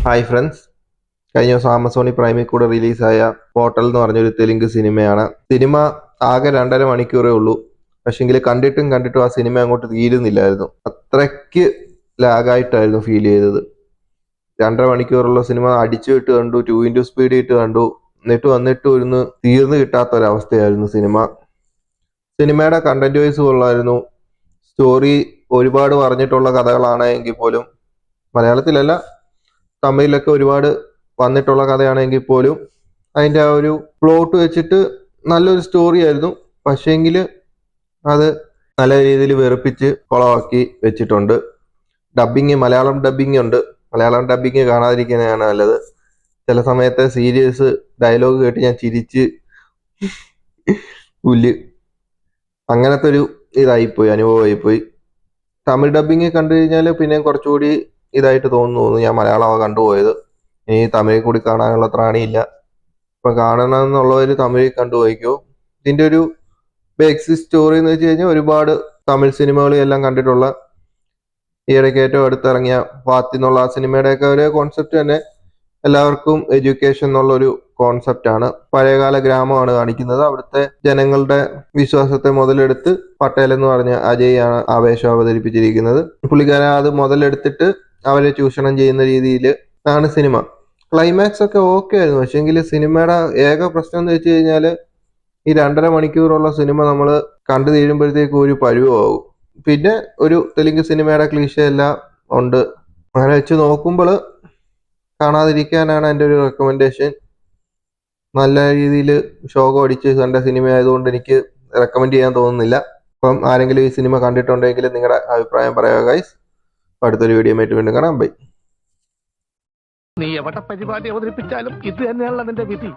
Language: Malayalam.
ഹായ് ഫ്രണ്ട്സ്, കഴിഞ്ഞ ദിവസം ആമസോണിൽ പ്രൈമിൽ കൂടെ റിലീസായ പോർട്ടൽ എന്ന് പറഞ്ഞൊരു തെലുങ്ക് സിനിമയാണ്. സിനിമ ആകെ 2.5 മണിക്കൂറേ ഉള്ളൂ. പക്ഷെങ്കിൽ കണ്ടിട്ടും ആ സിനിമ അങ്ങോട്ട് തീരുന്നില്ലായിരുന്നു. അത്രയ്ക്ക് ലാഗായിട്ടായിരുന്നു ഫീൽ ചെയ്തത്. 2.5 മണിക്കൂറുള്ള സിനിമ അടിച്ചു വിട്ട് കണ്ടു, 2x സ്പീഡ് ഇട്ട് കണ്ടു. വന്നിട്ട് ഒന്ന് തീർന്നു കിട്ടാത്തൊരവസ്ഥയായിരുന്നു സിനിമ. സിനിമയുടെ കണ്ടന്റ് വൈസ് കൊള്ളായിരുന്നു. സ്റ്റോറി ഒരുപാട് പറഞ്ഞിട്ടുള്ള കഥകളാണ് എങ്കിൽ പോലും, മലയാളത്തിലല്ല തമിഴിലൊക്കെ ഒരുപാട് വന്നിട്ടുള്ള കഥയാണെങ്കിൽ പോലും അതിൻ്റെ ആ ഒരു പ്ലോട്ട് വെച്ചിട്ട് നല്ലൊരു സ്റ്റോറി ആയിരുന്നു. പക്ഷേങ്കിൽ അത് നല്ല രീതിയിൽ വെറുപ്പിച്ച് കുളമാക്കി വെച്ചിട്ടുണ്ട്. മലയാളം ഡബ്ബിങ് ഉണ്ട്. മലയാളം ഡബ്ബിങ് കാണാതിരിക്കുന്നതാണ് നല്ലത്. ചില സമയത്തെ സീരിയസ് ഡയലോഗ് കേട്ട് ഞാൻ ചിരിച്ച് പുല്ല്, അങ്ങനത്തെ ഒരു അനുഭവമായിപ്പോയി. തമിഴ് ഡബ്ബിങ് കണ്ടു കഴിഞ്ഞാൽ പിന്നെ കുറച്ചുകൂടി ഇതായിട്ട് തോന്നുന്നു. ഞാൻ മലയാളമാണ് കണ്ടുപോയത്. ഇനി തമിഴ് കൂടി കാണാനുള്ള ത്രാണിയില്ല. ഇപ്പം കാണണമെന്നുള്ളവർ തമിഴ് കണ്ടുപോയിക്കോ. ഇതിൻ്റെ ഒരു ബേസിക് സ്റ്റോറി എന്ന് വെച്ച് കഴിഞ്ഞാൽ ഒരുപാട് തമിഴ് സിനിമകളെല്ലാം കണ്ടിട്ടുള്ള, ഈയിടയ്ക്ക് ഏറ്റവും അടുത്തിറങ്ങിയ വാത്തി എന്നുള്ള ആ സിനിമയുടെയൊക്കെ ഒരു കോൺസെപ്റ്റ് തന്നെ എല്ലാവർക്കും എഡ്യൂക്കേഷൻ എന്നുള്ളൊരു കോൺസെപ്റ്റാണ്. പഴയകാല ഗ്രാമമാണ് കാണിക്കുന്നത്. അവിടുത്തെ ജനങ്ങളുടെ വിശ്വാസത്തെ മുതലെടുത്ത് പട്ടേൽ എന്ന് പറഞ്ഞ അജയാണ് ആവേശം അവതരിപ്പിച്ചിരിക്കുന്നത്. പുള്ളിക്കാരൻ അത് മുതലെടുത്തിട്ട് അവരെ ചൂഷണം ചെയ്യുന്ന രീതിയിൽ ആണ് സിനിമ. ക്ലൈമാക്സ് ഒക്കെ ഓക്കെ ആയിരുന്നു. പക്ഷെങ്കിൽ സിനിമയുടെ ഏക പ്രശ്നം എന്ന് വെച്ച് കഴിഞ്ഞാൽ ഈ 2.5 മണിക്കൂറുള്ള സിനിമ നമ്മൾ കണ്ടു തീരുമ്പോഴത്തേക്ക് ഒരു പരുവമാവും. പിന്നെ ഒരു തെലുങ്ക് സിനിമയുടെ ക്ലീശ എല്ലാം ഉണ്ട്. അങ്ങനെ വെച്ച് നോക്കുമ്പോൾ കാണാതിരിക്കാനാണ് എൻ്റെ ഒരു റെക്കമെൻഡേഷൻ. നല്ല രീതിയിൽ ശോകം അടിച്ച് കണ്ട സിനിമ ആയതുകൊണ്ട് എനിക്ക് റെക്കമെൻഡ് ചെയ്യാൻ തോന്നുന്നില്ല. അപ്പം ആരെങ്കിലും ഈ സിനിമ കണ്ടിട്ടുണ്ടെങ്കിൽ നിങ്ങളുടെ അഭിപ്രായം പറയുക ഗൈസ്. അടുത്തൊരു വീഡിയോ ആയിട്ട് വീണ്ടും കാണാം. ബൈ. നീ എവിടെ പരിപാടി അവതരിപ്പിച്ചാലും ഇത് തന്നെയാണല്ലോ നിന്റെ വിധി.